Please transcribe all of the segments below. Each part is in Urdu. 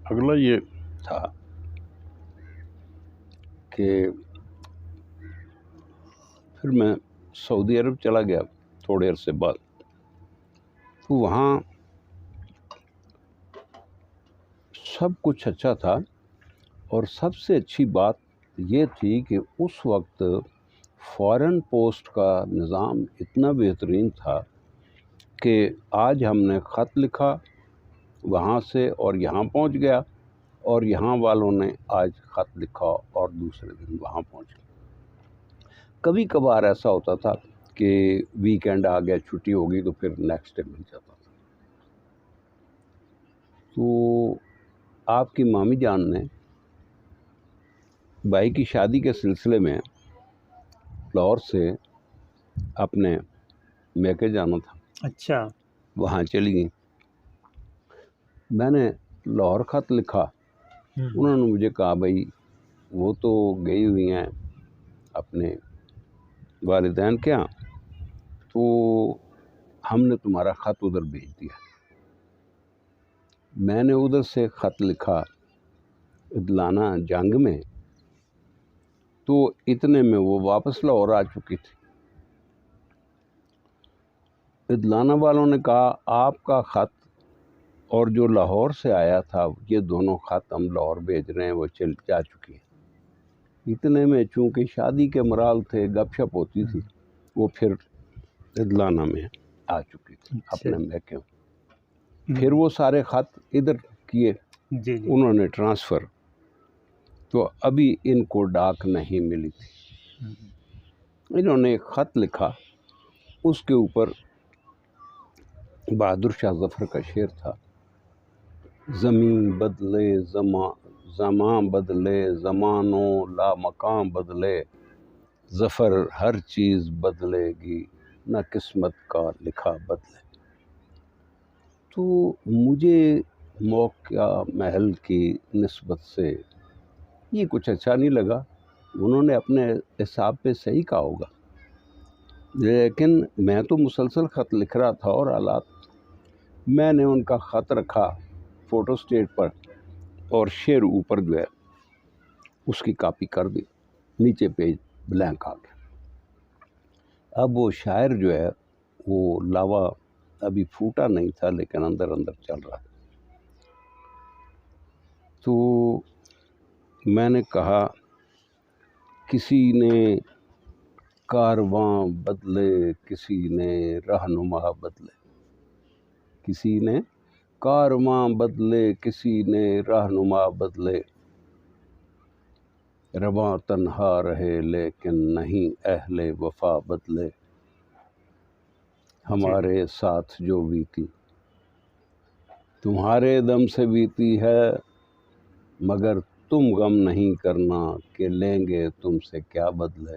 اگلا یہ تھا کہ پھر میں سعودی عرب چلا گیا تھوڑے عرصے بعد، تو وہاں سب کچھ اچھا تھا، اور سب سے اچھی بات یہ تھی کہ اس وقت فارن پوسٹ کا نظام اتنا بہترین تھا کہ آج ہم نے خط لکھا وہاں سے اور یہاں پہنچ گیا، اور یہاں والوں نے آج خط لکھا اور دوسرے دن وہاں پہنچ گیا۔ کبھی کبھار ایسا ہوتا تھا کہ ویکینڈ آ گیا، چھٹی ہو گئی، تو پھر نیکسٹ ڈے مل جاتا تھا۔ تو آپ کی مامی جان نے بھائی کی شادی کے سلسلے میں لاہور سے اپنے میکے جانا تھا، اچھا، وہاں چلی گئیں۔ میں نے لاہور خط لکھا، انہوں نے مجھے کہا بھائی وہ تو گئی ہوئی ہیں اپنے والدین کے ہاں، تو ہم نے تمہارا خط ادھر بھیج دیا۔ میں نے ادھر سے خط لکھا عدلانہ جنگ میں، تو اتنے میں وہ واپس لاہور آ چکی تھی۔ عدلانہ والوں نے کہا آپ کا خط اور جو لاہور سے آیا تھا یہ دونوں خط ہم لاہور بھیج رہے ہیں، وہ چل جا چکی ہے۔ اتنے میں چونکہ شادی کے مرال تھے، گپ شپ ہوتی تھی، وہ پھر عدلانہ میں آ چکی تھی اپنے میکے میں۔ پھر وہ سارے خط ادھر کیے جی جی، انہوں نے ٹرانسفر، تو ابھی ان کو ڈاک نہیں ملی تھی۔ انہوں نے ایک خط لکھا، اس کے اوپر بہادر شاہ ظفر کا شعر تھا، زمین بدلے زماں بدلے زمانوں لا مقام بدلے، ظفر ہر چیز بدلے گی نہ قسمت کا لکھا بدلے۔ تو مجھے موقع محل کی نسبت سے یہ کچھ اچھا نہیں لگا، انہوں نے اپنے حساب پہ صحیح کہا ہوگا، لیکن میں تو مسلسل خط لکھ رہا تھا، اور حالات میں نے ان کا خط رکھا فوٹو اسٹیٹ پر، اور شعر اوپر جو ہے اس کی کاپی کر دی، نیچے پیج بلینک آ گیا۔ اب وہ شاعر جو ہے وہ لاوا ابھی پھوٹا نہیں تھا، لیکن اندر اندر چل رہا تھا۔ تو میں نے کہا کسی نے کارواں بدلے کسی نے رہنما بدلے، کسی نے کارواں بدلے کسی نے رہنما بدلے، رواں تنہا رہے لیکن نہیں اہل وفا بدلے، ہمارے ساتھ جو بیتی تمہارے دم سے بیتی ہے، مگر تم غم نہیں کرنا کہ لیں گے تم سے کیا بدلے۔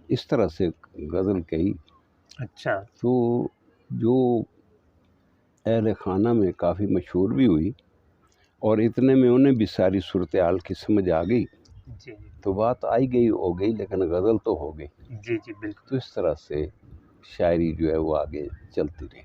اس طرح سے غزل کہی۔ اچھا، تو جو اہل خانہ میں کافی مشہور بھی ہوئی، اور اتنے میں انہیں بھی ساری صورتحال کی سمجھ آ گئی، جی تو بات آئی گئی ہو گئی، لیکن غزل تو ہو گئی۔ جی جی، بالکل۔ تو اس طرح سے شاعری جو ہے وہ آگے چلتی رہی۔